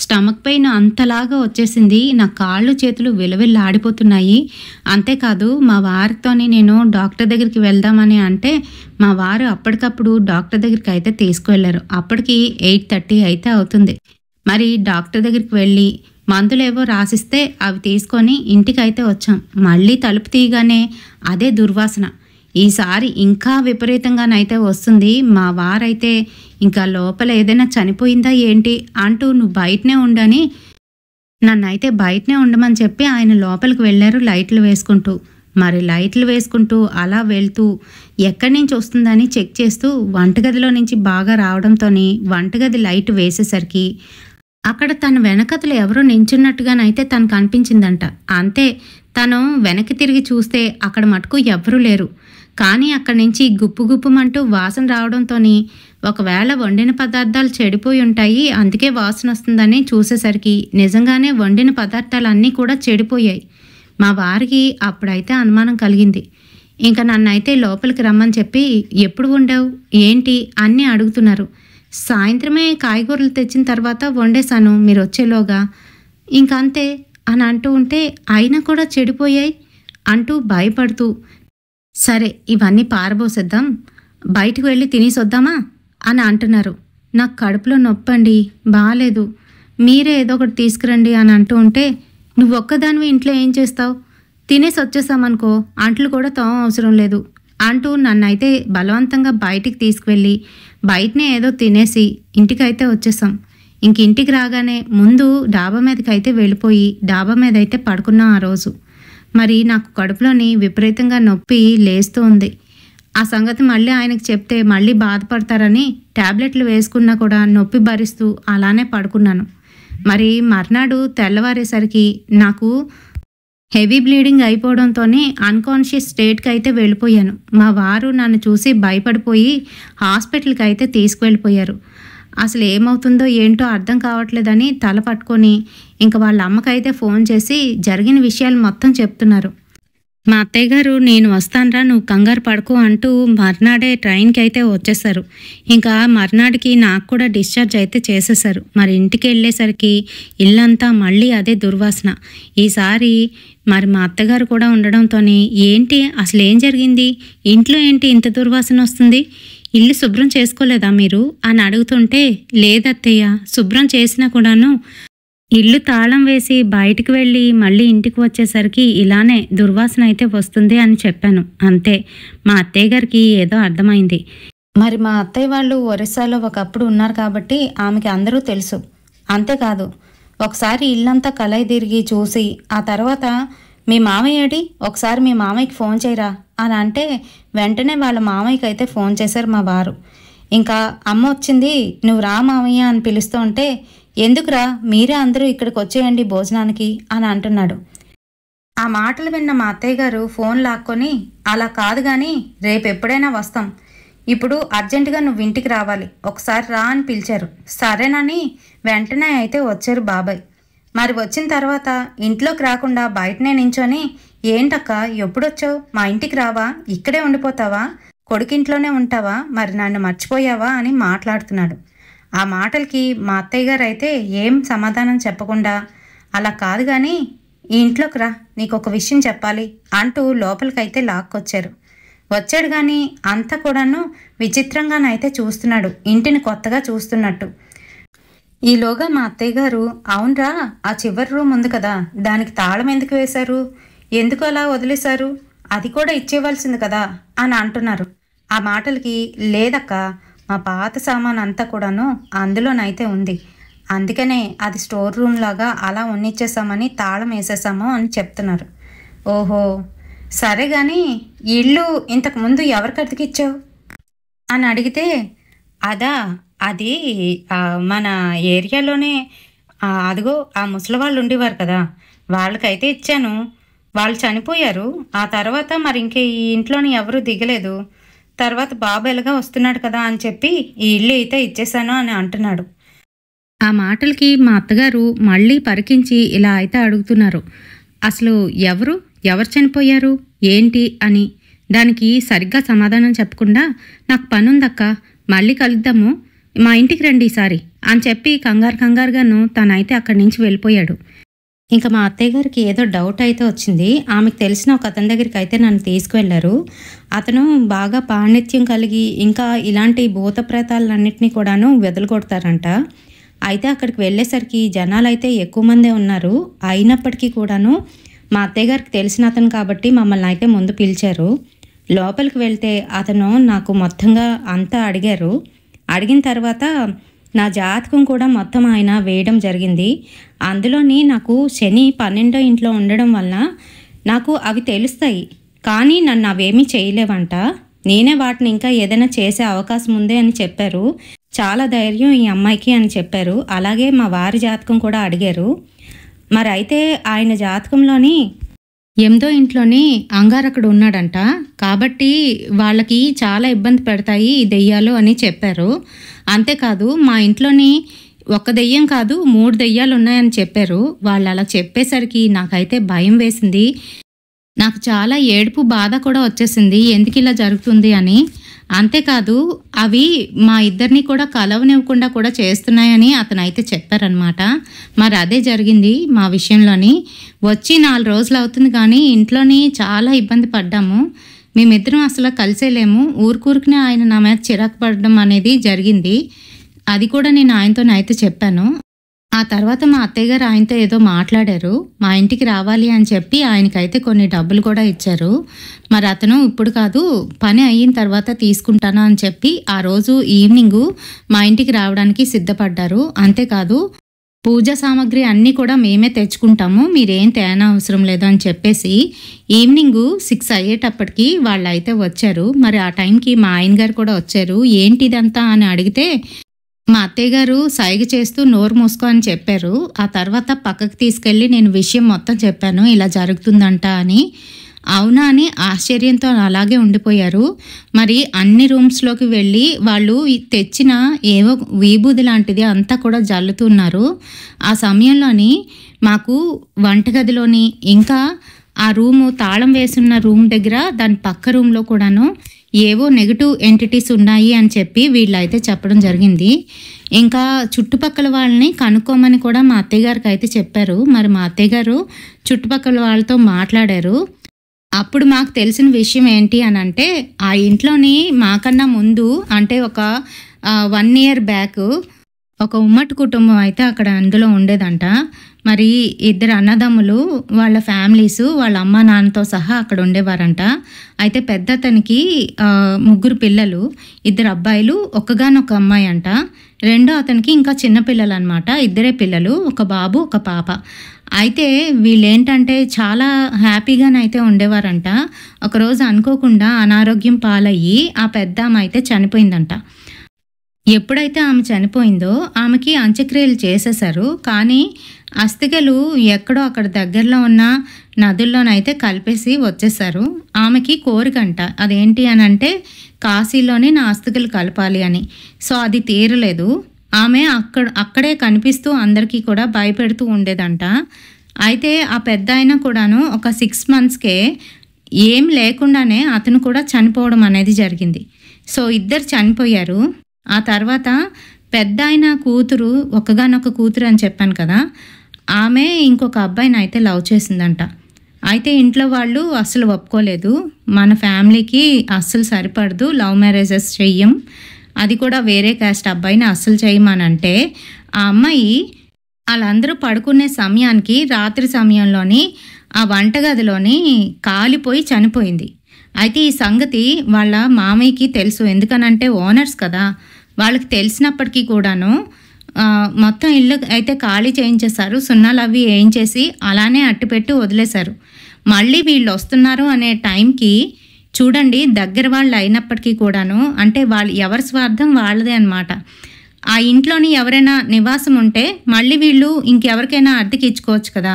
స్టమక్ పెయిన్ అంతలాగా వచ్చేసింది. నా కాళ్ళు చేతులు విలవిల్లాడిపోతున్నాయి. అంతేకాదు మా వారితోని నేను డాక్టర్ దగ్గరికి వెళ్దామని అంటే మా వారు అప్పటికప్పుడు డాక్టర్ దగ్గరికి అయితే తీసుకువెళ్ళారు. అప్పటికి 8:30 అయితే అవుతుంది. మరి డాక్టర్ దగ్గరికి వెళ్ళి మందులేవో రాసిస్తే అవి తీసుకొని ఇంటికైతే వచ్చాం. మళ్ళీ తలుపు తీయగానే అదే దుర్వాసన. ఈసారి ఇంకా విపరీతంగానైతే వస్తుంది. మా వారైతే ఇంకా లోపల ఏదైనా చనిపోయిందా ఏంటి అంటూ నువ్వు బయటనే ఉండని నన్నైతే బయటనే ఉండమని చెప్పి ఆయన లోపలికి వెళ్ళారు లైట్లు వేసుకుంటూ. మరి లైట్లు వేసుకుంటూ అలా వెళ్తూ ఎక్కడి నుంచి వస్తుందని చెక్ చేస్తూ వంటగదిలో నుంచి బాగా రావడంతో వంటగది లైట్ వేసేసరికి అక్కడ తన వెనకతలు ఎవరో నించున్నట్టుగానైతే తనకు అనిపించిందంట. అంతే, తను వెనక్కి తిరిగి చూస్తే అక్కడ మటుకు ఎవ్వరూ లేరు. కానీ అక్కడి నుంచి గుప్పు గుప్పుమంటూ వాసన రావడంతో ఒకవేళ వండిన పదార్థాలు చెడిపోయి ఉంటాయి, అందుకే వాసన వస్తుందని చూసేసరికి నిజంగానే వండిన పదార్థాలన్నీ కూడా చెడిపోయాయి. మా వారికి అప్పుడైతే అనుమానం కలిగింది. ఇంకా నన్నైతే లోపలికి రమ్మని చెప్పి ఎప్పుడు వండావు ఏంటి అన్నీ అడుగుతున్నారు. సాయంత్రమే కాయగూరలు తెచ్చిన తర్వాత వండేశాను మీరు వచ్చేలోగా, ఇంకంతే అని అంటూ ఉంటే అయినా కూడా చెడిపోయాయి అంటూ భయపడుతూ, సరే ఇవన్నీ పారబోసేద్దాం, బయటకు వెళ్ళి తినేసొద్దామా అని అంటున్నారు. నాకు కడుపులో నొప్పండి, బాగాలేదు, మీరే ఏదో ఒకటి తీసుకురండి అని అంటూ ఉంటే నువ్వు ఒక్కదానివి ఇంట్లో ఏం చేస్తావు, తినేసి వచ్చేసామనుకో అంట్లు కూడా తోమ అవసరం లేదు అంటూ నన్నైతే బలవంతంగా బయటికి తీసుకువెళ్ళి బయటనే ఏదో తినేసి ఇంటికైతే వచ్చేసాం. ఇంటికి రాగానే ముందు డాబా మీదకి అయితే వెళ్ళిపోయి డాబా మీద అయితే పడుకున్నాం ఆ రోజు. మరి నాకు కడుపులోని విపరీతంగా నొప్పి లేస్తూ ఉంది. ఆ సంగతి మళ్ళీ ఆయనకు చెప్తే మళ్ళీ బాధపడతారని ట్యాబ్లెట్లు వేసుకున్నా కూడా నొప్పి భరిస్తూ అలానే పడుకున్నాను. మరి మర్నాడు తెల్లవారేసరికి నాకు హెవీ బ్లీడింగ్ అయిపోవడంతో అన్కాన్షియస్ స్టేట్కి అయితే వెళ్ళిపోయాను. మా వారు నన్ను చూసి భయపడిపోయి హాస్పిటల్కి అయితే తీసుకువెళ్ళిపోయారు. అసలు ఏమవుతుందో ఏంటో అర్థం కావట్లేదని తల పట్టుకొని ఇంక వాళ్ళ అమ్మకైతే ఫోన్ చేసి జరిగిన విషయాలు మొత్తం చెప్తున్నారు. మా అత్తయ్య గారు నేను వస్తానరా నువ్వు కంగారు పడుకో అంటూ మర్నాడే ట్రైన్కి అయితే వచ్చేసారు. ఇంకా మర్నాడికి నాకు కూడా డిశ్చార్జ్ అయితే చేసేసారు. మరి ఇంటికి వెళ్ళేసరికి ఇల్లంతా మళ్ళీ అదే దుర్వాసన. ఈసారి మరి మా అత్తగారు కూడా ఉండడంతో ఏంటి అసలు ఏం జరిగింది, ఇంట్లో ఏంటి ఇంత దుర్వాసన వస్తుంది, ఇల్లు శుభ్రం చేసుకోలేదా మీరు అని అడుగుతుంటే లేదత్తయ్య శుభ్రం చేసినా కూడాను ఇల్లు తాళం వేసి బయటికి వెళ్ళి మళ్ళీ ఇంటికి వచ్చేసరికి ఇలానే దుర్వాసన అయితే వస్తుంది అని చెప్పాను. అంతే, మా అత్తయ్య గారికి ఏదో అర్థమైంది. మరి మా అత్తయ్య వాళ్ళు ఒరిస్సాలో ఒకప్పుడు ఉన్నారు కాబట్టి ఆమెకి అందరూ తెలుసు. అంతేకాదు ఒకసారి ఇల్లంతా కలయి తిరిగి చూసి ఆ తర్వాత మీ మామయ్య ఏడి, ఒకసారి మీ మామయ్యకి ఫోన్ చేయరా అని అంటే వెంటనే వాళ్ళ మామయ్యకి అయితే ఫోన్ చేశారు మా వారు. ఇంకా అమ్మ వచ్చింది నువ్వు రా మామయ్య అని పిలుస్తూ ఉంటే ఎందుకురా మీరే అందరూ ఇక్కడికి వచ్చేయండి భోజనానికి అని అంటున్నాడు. ఆ మాటలు విన్న మా అత్తయ్య గారు ఫోన్ లాక్కొని అలా కాదు కానీ రేపు ఎప్పుడైనా వస్తాం, ఇప్పుడు అర్జెంటుగా నువ్వు ఇంటికి రావాలి, ఒకసారి రా అని పిలిచారు. సరేనని వెంటనే అయితే వచ్చారు బాబాయ్. మరి వచ్చిన తర్వాత ఇంట్లోకి రాకుండా బయటనే నించొని ఏంటక్క ఎప్పుడొచ్చావు, మా ఇంటికి రావా, ఇక్కడే ఉండిపోతావా, కొడుకింట్లోనే ఉంటావా, మరి నన్ను మర్చిపోయావా అని మాట్లాడుతున్నాడు. ఆ మాటలకి మా అత్తయ్య గారు అయితే ఏం సమాధానం చెప్పకుండా అలా కాదు కానీ ఈ ఇంట్లోకి రా నీకు ఒక విషయం చెప్పాలి అంటూ లోపలికైతే లాక్కొచ్చారు. వచ్చాడు కానీ అంతా కూడాను విచిత్రంగానైతే చూస్తున్నాడు, ఇంటిని కొత్తగా చూస్తున్నట్టు. ఈలోగా మా అత్తయ్య గారు అవునరా ఆ చివరి రూమ్ ఉంది కదా దానికి తాళం ఎందుకు వేశారు, ఎందుకు అలా వదిలేశారు, అది కూడా ఇచ్చేవలసింది కదా అని అంటున్నారు. ఆ మాటలకి లేదక్క, మా పాత సామాన్ అంతా కూడాను అందులోనైతే ఉంది, అందుకనే అది స్టోర్ రూమ్ లాగా అలా ఉన్నిచ్చేసామని తాళం వేసేసాము అని చెప్తున్నారు. ఓహో సరే కానీ ఇల్లు ఇంతకుముందు ఎవరికి అతికిచ్చావు అని అడిగితే, అదా అది మన ఏరియాలోనే అదిగో ఆ ముసలి వాళ్ళు ఉండేవారు కదా, వాళ్ళకైతే ఇచ్చాను, వాళ్ళు చనిపోయారు. ఆ తర్వాత మరి ఇంకే ఈ ఇంట్లోని ఎవరూ దిగలేదు. తర్వాత బాబు ఎలాగా వస్తున్నాడు కదా అని చెప్పి ఈ ఇల్లు అయితే ఇచ్చేసాను అని అంటున్నాడు. ఆ మాటలకి మా అత్తగారు మళ్ళీ పరికించి ఇలా అయితే అడుగుతున్నారు, అసలు ఎవరు చనిపోయారు ఏంటి అని. దానికి సరిగ్గా సమాధానం చెప్పకుండా, నాకు పనుందక్క, మళ్ళీ కలుద్దాము, మా ఇంటికి రండి ఈసారి అని చెప్పి కంగారుగాను తనైతే అక్కడి నుంచి వెళ్ళిపోయాడు. ఇంకా మా అత్తయ్య గారికి ఏదో డౌట్ అయితే వచ్చింది. ఆమెకు తెలిసిన ఒక అతని దగ్గరికి అయితే నన్ను తీసుకువెళ్ళారు. అతను బాగా పాండిత్యం కలిగి ఇంకా ఇలాంటి భూత ప్రేతాలన్నింటినీ కూడాను వెదలగొడతారంట. అయితే అక్కడికి వెళ్ళేసరికి జనాలు అయితే ఎక్కువ మందే ఉన్నారు. అయినప్పటికీ కూడాను మా అత్తయ్య గారికి తెలిసిన అతను కాబట్టి మమ్మల్ని అయితే ముందు పిలిచారు. లోపలికి వెళ్తే అతను నాకు మొత్తంగా అంతా అడిగారు. అడిగిన తర్వాత నా జాతకం కూడా మొత్తం ఆయన వేయడం జరిగింది. అందులోని నాకు శని 12వ ఇంట్లో ఉండడం వల్ల నాకు అవి తెలుస్తాయి, కానీ నన్ను అవేమీ చేయలేవంట. నేనే వాటిని ఇంకా ఏదైనా చేసే అవకాశం ఉంది అని చెప్పారు. చాలా ధైర్యం ఈ అమ్మాయికి అని చెప్పారు. అలాగే మా వారి జాతకం కూడా అడిగారు. మరి అయితే ఆయన జాతకంలోని 8వ ఇంట్లోని అంగారకుడు ఉన్నాడంట, కాబట్టి వాళ్ళకి చాలా ఇబ్బంది పెడతాయి ఈ దెయ్యాలు అని చెప్పారు. అంతేకాదు మా ఇంట్లోని ఒక దెయ్యం కాదు 3 దెయ్యాలు ఉన్నాయని చెప్పారు. వాళ్ళు అలా చెప్పేసరికి నాకైతే భయం వేసింది. నాకు చాలా ఏడుపు బాధ కూడా వచ్చేసింది, ఎందుకు ఇలా జరుగుతుంది అని. అంతేకాదు అవి మా ఇద్దరిని కూడా కలవనివ్వకుండా కూడా చేస్తున్నాయని అతను అయితే చెప్పారనమాట. మరి అదే జరిగింది మా విషయంలోని. వచ్చి 4 రోజులు అవుతుంది కానీ ఇంట్లోని చాలా ఇబ్బంది పడ్డాము. మేమిద్దరం అసలు కలిసేలేము. ఊరికూరికినే ఆయన నా మీద చిరాకు పడడం అనేది జరిగింది. అది కూడా నేను ఆయనతోనైతే చెప్పాను. ఆ తర్వాత మా అత్తయ్య గారు ఆయనతో ఏదో మాట్లాడారు. మా ఇంటికి రావాలి అని చెప్పి ఆయనకైతే కొన్ని డబ్బులు కూడా ఇచ్చారు. మరి అతను ఇప్పుడు కాదు, పని అయిన తర్వాత తీసుకుంటాను అని చెప్పి ఆ రోజు ఈవినింగు మా ఇంటికి రావడానికి సిద్ధపడ్డారు. అంతేకాదు పూజా సామాగ్రి అన్నీ కూడా మేమే తెచ్చుకుంటాము, మీరేం తేనా అవసరం లేదు అని చెప్పేసి ఈవినింగు 6 అయ్యేటప్పటికి వాళ్ళు అయితే వచ్చారు. మరి ఆ టైంకి మా ఆయన గారు కూడా వచ్చారు. ఏంటిదంతా అని అడిగితే మా అత్తయ్య గారు సైగ చేస్తూ నోరు మూసుకో అని చెప్పారు. ఆ తర్వాత పక్కకు తీసుకెళ్ళి నేను విషయం మొత్తం చెప్పాను, ఇలా జరుగుతుందంట అని. అవునా అని ఆశ్చర్యంతో అలాగే ఉండిపోయారు. మరి అన్ని రూమ్స్లోకి వెళ్ళి వాళ్ళు తెచ్చిన ఏవో విభూది లాంటిది అంతా కూడా జల్లుతున్నారు. ఆ సమయంలోని మాకు వంటగదిలోని ఇంకా ఆ రూము తాళం వేసున్న రూమ్ దగ్గర దాని పక్క రూమ్లో కూడాను ఏవో నెగిటివ్ ఎంటిటీస్ ఉన్నాయి అని చెప్పి వీళ్ళైతే చెప్పడం జరిగింది. ఇంకా చుట్టుపక్కల వాళ్ళని కనుక్కోమని కూడా మా అత్తయ్య గారికి అయితే చెప్పారు. మరి మా అత్తయ్య గారు చుట్టుపక్కల వాళ్ళతో మాట్లాడారు. అప్పుడు మాకు తెలిసిన విషయం ఏంటి అని అంటే, ఆ ఇంట్లోని మాకన్నా ముందు అంటే ఒక 1 year బ్యాక్ ఒక ఉమ్మడి కుటుంబం అయితే అక్కడ అందులో ఉండేదంట. మరి 2 అన్నదమ్ములు వాళ్ళ ఫ్యామిలీస్ వాళ్ళ అమ్మ నాన్నతో సహా అక్కడ ఉండేవారంట. అయితే పెద్ద అతనికి 3 పిల్లలు, 2 అబ్బాయిలు, ఒక్కగానొక అమ్మాయి అంట. రెండో అతనికి ఇంకా చిన్నపిల్లలు అనమాట, 2 పిల్లలు, ఒక బాబు ఒక పాప. అయితే వీళ్ళేంటంటే చాలా హ్యాపీగానైతే ఉండేవారంట. ఒకరోజు అనుకోకుండా అనారోగ్యం పాలయ్యి ఆ పెద్ద ఆమె అయితే చనిపోయిందంట. ఎప్పుడైతే ఆమె చనిపోయిందో ఆమెకి అంత్యక్రియలు చేసేశారు. కానీ అస్థికలు ఎక్కడో అక్కడ దగ్గరలో ఉన్న నదుల్లోనైతే కలిపేసి వచ్చేసారు. ఆమెకి కోరికంట, అదేంటి అని అంటే కాశీలోనే నా అస్థికలు కలపాలి అని. సో అది తీరలేదు. ఆమె అక్కడే కనిపిస్తూ అందరికీ కూడా భయపెడుతూ ఉండేదంట. అయితే ఆ పెద్ద ఆయన కూడాను ఒక 6 monthsకే ఏం లేకుండానే అతను కూడా చనిపోవడం అనేది జరిగింది. సో 2 చనిపోయారు. ఆ తర్వాత పెద్ద ఆయన కూతురు, ఒక్కగానొక్క కూతురు అని చెప్పాను కదా, ఆమె ఇంకొక అబ్బాయిని అయితే లవ్ చేసిందంట. అయితే ఇంట్లో వాళ్ళు అస్సలు ఒప్పుకోలేదు, మన ఫ్యామిలీకి అస్సలు సరిపడదు, లవ్ మ్యారేజెస్ చెయ్యం, అది కూడా వేరే క్యాస్ట్ అబ్బాయిని అస్సలు చేయమనంటే ఆ అమ్మాయి వాళ్ళందరూ పడుకునే సమయానికి రాత్రి సమయంలోని ఆ వంటగదిలోని కాలిపోయి చనిపోయింది. అయితే ఈ సంగతి వాళ్ళ మామయ్యకి తెలుసు. ఎందుకనంటే ఓనర్స్ కదా, వాళ్ళకి తెలిసినప్పటికీ కూడాను మొత్తం ఇల్లు అయితే ఖాళీ చేయించేశారు. సున్నాలు అవి వేయించేసి అలానే అట్టిపెట్టి వదిలేశారు. మళ్ళీ వీళ్ళు వస్తున్నారు అనే టైంకి చూడండి, దగ్గర వాళ్ళు అయినప్పటికీ కూడాను, అంటే వాళ్ళు ఎవరి స్వార్థం వాళ్ళదే అనమాట. ఆ ఇంట్లోని ఎవరైనా నివాసం ఉంటే మళ్ళీ వీళ్ళు ఇంకెవరికైనా అద్దెకి ఇచ్చుకోవచ్చు కదా,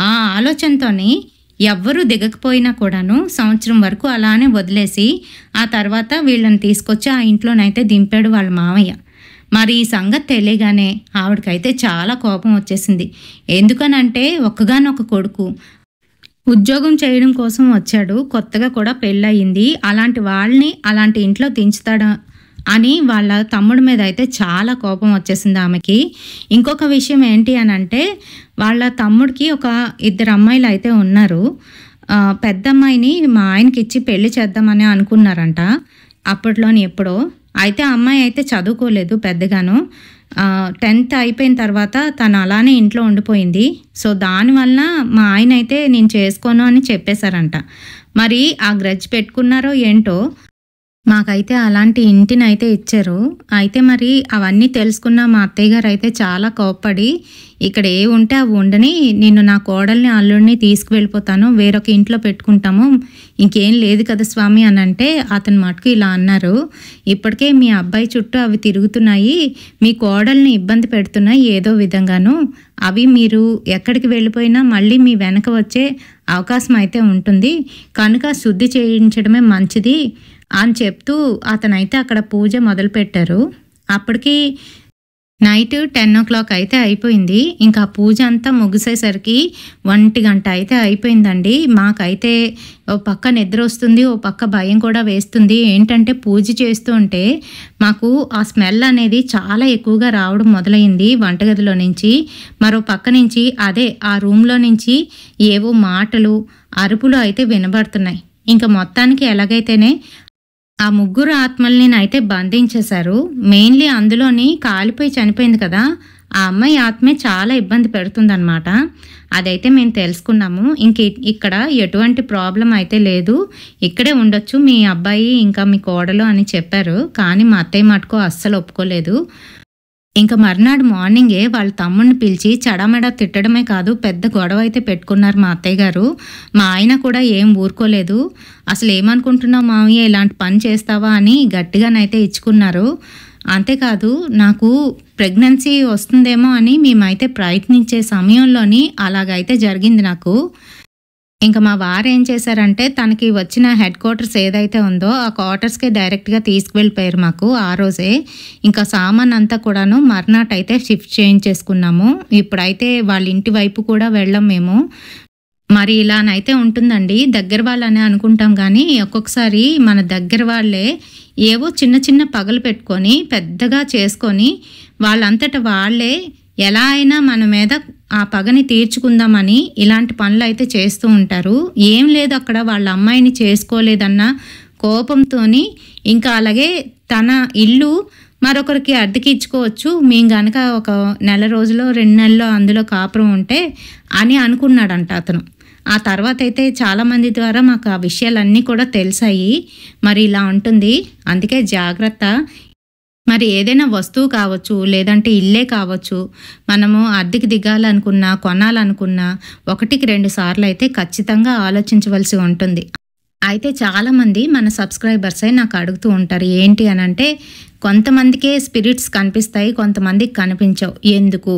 ఆ ఆలోచనతోని ఎవ్వరూ దిగకపోయినా కూడాను సంవత్సరం వరకు అలానే వదిలేసి ఆ తర్వాత వీళ్ళని తీసుకొచ్చి ఆ ఇంట్లోనైతే దింపాడు వాళ్ళ మామయ్య. మరి ఈ సంగతి తెలియగానే ఆవిడకైతే చాలా కోపం వచ్చేసింది. ఎందుకనంటే ఒక్కగానొక్క కొడుకు ఉద్యోగం చేయడం కోసం వచ్చాడు, కొత్తగా కూడా పెళ్ళయింది, అలాంటి వాళ్ళని అలాంటి ఇంట్లో దించుతాడా అని వాళ్ళ తమ్ముడి మీద అయితే చాలా కోపం వచ్చేసింది ఆమెకి. ఇంకొక విషయం ఏంటి అని అంటే, వాళ్ళ తమ్ముడికి ఒక 2 అమ్మాయిలు అయితే ఉన్నారు. పెద్ద అమ్మాయిని మా ఆయనకి ఇచ్చి పెళ్లి చేద్దామని అనుకున్నారంట అప్పట్లోని ఎప్పుడో. అయితే ఆ అమ్మాయి అయితే చదువుకోలేదు పెద్దగాను. 10th అయిపోయిన తర్వాత తను అలానే ఇంట్లో ఉండిపోయింది. సో దానివల్ల మా ఆయన అయితే నేను చేసుకోను అని చెప్పేశారంట. మరి ఆ గ్రడ్జ్ పెట్టుకున్నారో ఏంటో, మాకైతే అలాంటి ఇంటిని అయితే ఇచ్చారు. అయితే మరి అవన్నీ తెలుసుకున్న మా అత్తయ్య గారు అయితే చాలా కోప్పడి, ఇక్కడ ఏ ఉంటే అవి ఉండని, నిన్ను నా కోడల్ని అల్లుడిని తీసుకువెళ్ళిపోతాను, వేరొక ఇంట్లో పెట్టుకుంటాము, ఇంకేం లేదు కదా స్వామి అని అంటే అతని మటుకు ఇలా అన్నారు. ఇప్పటికే మీ అబ్బాయి చుట్టూ అవి తిరుగుతున్నాయి, మీ కోడల్ని ఇబ్బంది పెడుతున్నాయి ఏదో విధంగాను, అవి మీరు ఎక్కడికి వెళ్ళిపోయినా మళ్ళీ మీ వెనక వచ్చే అవకాశం అయితే ఉంటుంది, కనుక శుద్ధి చేయించడమే మంచిది అని చెప్తూ అతనైతే అక్కడ పూజ మొదలుపెట్టారు. అప్పటికి నైట్ 10 o'clock అయితే అయిపోయింది. ఇంకా పూజ అంతా ముగిసేసరికి 1 గంట అయితే అయిపోయిందండి. మాకైతే ఓ పక్క నిద్ర వస్తుంది, ఓ పక్క భయం కూడా వేస్తుంది. ఏంటంటే పూజ చేస్తూ ఉంటే మాకు ఆ స్మెల్ అనేది చాలా ఎక్కువగా రావడం మొదలైంది వంటగదిలో నుంచి. మరో పక్క నుంచి అదే ఆ రూమ్లో నుంచి ఏవో మాటలు, అరుపులు అయితే వినబడుతున్నాయి. ఇంకా మొత్తానికి ఎలాగైతేనే ఆ 3 ఆత్మల్ని అయితే బంధించేశారు. మెయిన్లీ అందులోని కాలిపోయి చనిపోయింది కదా, ఆ అమ్మాయి ఆత్మే చాలా ఇబ్బంది పెడుతుందన్నమాట. అదైతే మేము తెలుసుకున్నాము. ఇక్కడ ఎటువంటి ప్రాబ్లం అయితే లేదు, ఇక్కడే ఉండొచ్చు మీ అబ్బాయి ఇంకా మీ కోడలు అని చెప్పారు. కానీ మా అత్తయ్య మటుకు అస్సలు ఒప్పుకోలేదు. ఇంకా మర్నాడు మార్నింగే వాళ్ళ తమ్ముడిని పిలిచి చడమడ తిట్టడమే కాదు, పెద్ద గొడవ అయితే పెట్టుకున్నారు మా అత్తయ్య గారు. మా ఆయన కూడా ఏం ఊరుకోలేదు. అసలు ఏమనుకుంటున్నావు మామయ్య, ఇలాంటి పని చేస్తావా అని గట్టిగానైతే ఇచ్చుకున్నారు. అంతేకాదు నాకు ప్రెగ్నెన్సీ వస్తుందేమో అని మేమైతే ప్రయత్నించే సమయంలోని అలాగైతే జరిగింది నాకు. ఇంకా మా వారు ఏం చేశారంటే తనకి వచ్చిన హెడ్ క్వార్టర్స్ ఏదైతే ఉందో ఆ క్వార్టర్స్కే డైరెక్ట్గా తీసుకువెళ్ళిపోయారు మాకు ఆ రోజే. ఇంకా సామాన్ అంతా కూడాను మర్నాట్ అయితే షిఫ్ట్ చేయించేసుకున్నాము. ఇప్పుడైతే వాళ్ళ ఇంటి వైపు కూడా వెళ్ళాం మేము. మరి ఇలానైతే ఉంటుందండి. దగ్గర వాళ్ళని అనుకుంటాం కానీ ఒక్కొక్కసారి మన దగ్గర వాళ్ళే ఏవో చిన్న చిన్న పగలు పెట్టుకొని పెద్దగా చేసుకొని వాళ్ళంతట వాళ్ళే ఎలా అయినా మన మీద ఆ పగని తీర్చుకుందామని ఇలాంటి పనులు అయితే చేస్తూ ఉంటారు. ఏం లేదు, అక్కడ వాళ్ళ అమ్మాయిని చేసుకోలేదన్న కోపంతోని ఇంకా అలాగే తన ఇల్లు మరొకరికి అద్దెకి ఇచ్చుకోవచ్చు, మేము కనుక ఒక 1 నెల రోజులో 2 నెలల్లో అందులో కాపురం ఉంటే అని అనుకున్నాడంట అతను. ఆ తర్వాత అయితే చాలామంది ద్వారా మాకు ఆ విషయాలన్నీ కూడా తెలిసాయి. మరి ఇలా ఉంటుంది, అందుకే జాగ్రత్త. మరి ఏదైనా వస్తువు కావచ్చు, లేదంటే ఇల్లే కావచ్చు, మనము అద్దెకి దిగాలనుకున్నా కొనాలనుకున్నా 1కి 2 సార్లు అయితే ఖచ్చితంగా ఆలోచించవలసి ఉంటుంది. అయితే చాలామంది మన సబ్స్క్రైబర్సే నాకు అడుగుతూ ఉంటారు, ఏంటి అని అంటే కొంతమందికే స్పిరిట్స్ కనిపిస్తాయి, కొంతమందికి కనిపించవు, ఎందుకు,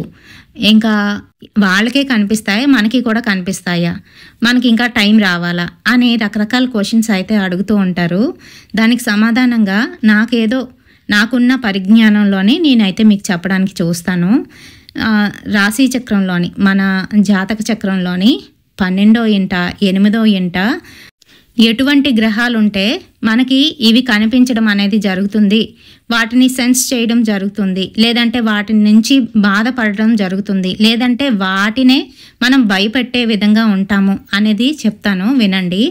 ఇంకా వాళ్ళకే కనిపిస్తాయి మనకి కూడా కనిపిస్తాయా, మనకి ఇంకా టైం రావాలా అని రకరకాల క్వశ్చన్స్ అయితే అడుగుతూ ఉంటారు. దానికి సమాధానంగా నాకున్న పరిజ్ఞానంలోనే నేనైతే మీకు చెప్పడానికి చూస్తాను. రాశి చక్రంలోని మన జాతక చక్రంలోని 12వ ఇంట 8వ ఇంట ఎటువంటి గ్రహాలు ఉంటే మనకి ఇవి కనిపించడం అనేది జరుగుతుంది, వాటిని సెన్స్ చేయడం జరుగుతుంది, లేదంటే వాటి నుంచి బాధపడడం జరుగుతుంది, లేదంటే వాటినే మనం భయపెట్టే విధంగా ఉంటాము అనేది చెప్తాను, వినండి.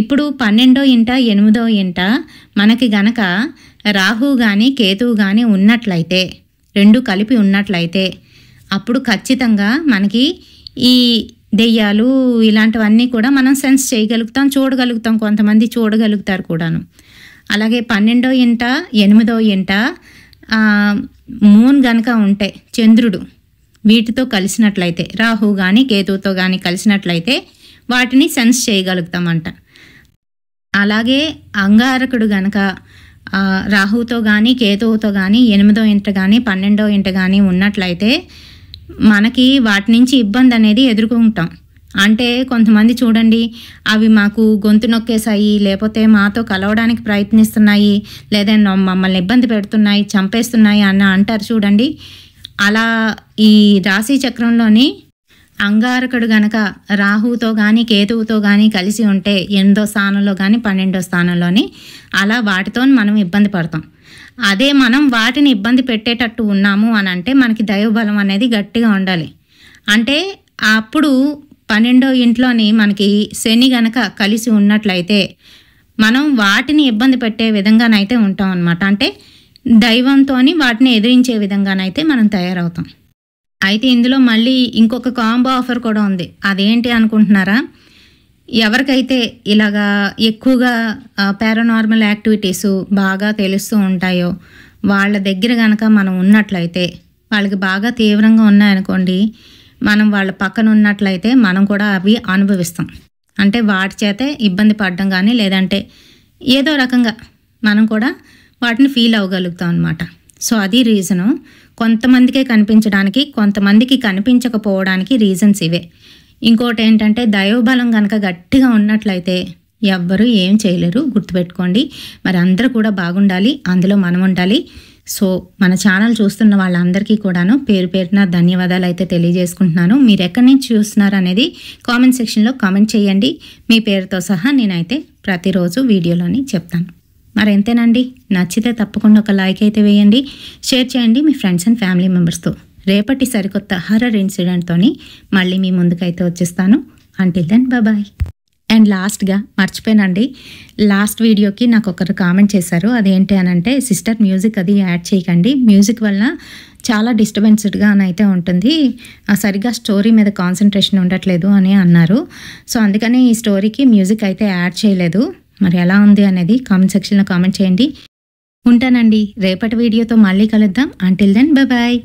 ఇప్పుడు 12వ ఇంట 8వ ఇంట మనకి గనక రాహు కానీ కేతువు కానీ ఉన్నట్లయితే, 2 కలిపి ఉన్నట్లయితే అప్పుడు ఖచ్చితంగా మనకి ఈ దెయ్యాలు ఇలాంటివన్నీ కూడా మనం సెన్స్ చేయగలుగుతాం, చూడగలుగుతాం. కొంతమంది చూడగలుగుతారు కూడాను. అలాగే 12వ ఇంట 8వ ఇంట మూన్ గనక ఉంటే, చంద్రుడు వీటితో కలిసినట్లయితే, రాహు కానీ కేతువుతో కానీ కలిసినట్లయితే వాటిని సెన్స్ చేయగలుగుతామంట. అలాగే అంగారకుడు గనక రాహుతో కానీ కేతువుతో కానీ 8వ ఇంట కానీ 12వ ఇంట కానీ ఉన్నట్లయితే మనకి వాటి నుంచి ఇబ్బంది అనేది ఎదుర్కొంటాం. అంటే కొంతమంది చూడండి, అవి మాకు గొంతు నొక్కేసాయి, లేకపోతే మాతో కలవడానికి ప్రయత్నిస్తున్నాయి, లేదా మమ్మల్ని ఇబ్బంది పెడుతున్నాయి, చంపేస్తున్నాయి అని అంటారు చూడండి. అలా ఈ రాశి చక్రంలోని అంగారకుడు గనక రాహుతో కానీ కేతువుతో కానీ కలిసి ఉంటే 8వ స్థానంలో కానీ 12వ స్థానంలోని, అలా వాటితో మనం ఇబ్బంది పడతాం. అదే మనం వాటిని ఇబ్బంది పెట్టేటట్టు ఉన్నాము అని అంటే మనకి దైవబలం అనేది గట్టిగా ఉండాలి. అంటే అప్పుడు 12వ ఇంట్లోని మనకి శని గనక కలిసి ఉన్నట్లయితే మనం వాటిని ఇబ్బంది పెట్టే విధంగానైతే ఉంటాం అన్నమాట. అంటే దైవంతో వాటిని ఎదిరించే విధంగానైతే మనం తయారవుతాం. అయితే ఇందులో మళ్ళీ ఇంకొక కాంబో ఆఫర్ కూడా ఉంది. అదేంటి అనుకుంటున్నారా? ఎవరికైతే ఇలాగా ఎక్కువగా పారానార్మల్ యాక్టివిటీస్ బాగా తెలుస్తూ ఉంటాయో వాళ్ళ దగ్గర కనుక మనం ఉన్నట్లయితే, వాళ్ళకి బాగా తీవ్రంగా ఉన్నాయనుకోండి, మనం వాళ్ళ పక్కన ఉన్నట్లయితే మనం కూడా అవి అనుభవిస్తాం. అంటే వాటి చేతే ఇబ్బంది పడడం కానీ, లేదంటే ఏదో రకంగా మనం కూడా వాటిని ఫీల్ అవ్వగలుగుతాం అన్నమాట. సో అది రీజను. కొంతమందికే కనిపించడానికి, కొంతమందికి కనిపించకపోవడానికి రీజన్స్ ఇవే. ఇంకోటి ఏంటంటే దైవబలం కనుక గట్టిగా ఉన్నట్లయితే ఎవ్వరూ ఏం చేయలేరు, గుర్తుపెట్టుకోండి. మరి అందరూ కూడా బాగుండాలి, అందులో మనం ఉండాలి. సో మన ఛానల్ చూస్తున్న వాళ్ళందరికీ కూడాను పేరు పేరున ధన్యవాదాలు అయితే తెలియజేసుకుంటున్నాను. మీరు ఎక్కడి నుంచి చూస్తున్నారు అనేది కామెంట్ సెక్షన్లో కామెంట్ చేయండి. మీ పేరుతో సహా నేనైతే ప్రతిరోజు వీడియోలోని చెప్తాను. మరి ఎంతేనండి, నచ్చితే తప్పకుండా ఒక లైక్ అయితే వేయండి, షేర్ చేయండి మీ ఫ్రెండ్స్ అండ్ ఫ్యామిలీ మెంబర్స్తో. రేపటి సరికొత్త హర్రర్ ఇన్సిడెంట్తోని మళ్ళీ మీ ముందుకైతే వచ్చేస్తాను. Until then bye. అండ్ లాస్ట్గా మర్చిపోయానండి, లాస్ట్ వీడియోకి నాకు ఒకరు కామెంట్ చేశారు. అదేంటి అని అంటే, సిస్టర్ మ్యూజిక్ అది యాడ్ చేయకండి, మ్యూజిక్ వల్ల చాలా డిస్టర్బెన్స్డ్గా అయితే ఉంటుంది, సరిగ్గా స్టోరీ మీద కాన్సన్ట్రేషన్ ఉండట్లేదు అని అన్నారు. సో అందుకని ఈ స్టోరీకి మ్యూజిక్ అయితే యాడ్ చేయలేదు. మరి ఎలా ఉంది అనేది కామెంట్ సెక్షన్లో కామెంట్ చేయండి. ఉంటానండి, రేపటి వీడియోతో మళ్ళీ కలుద్దాం. Until then bye.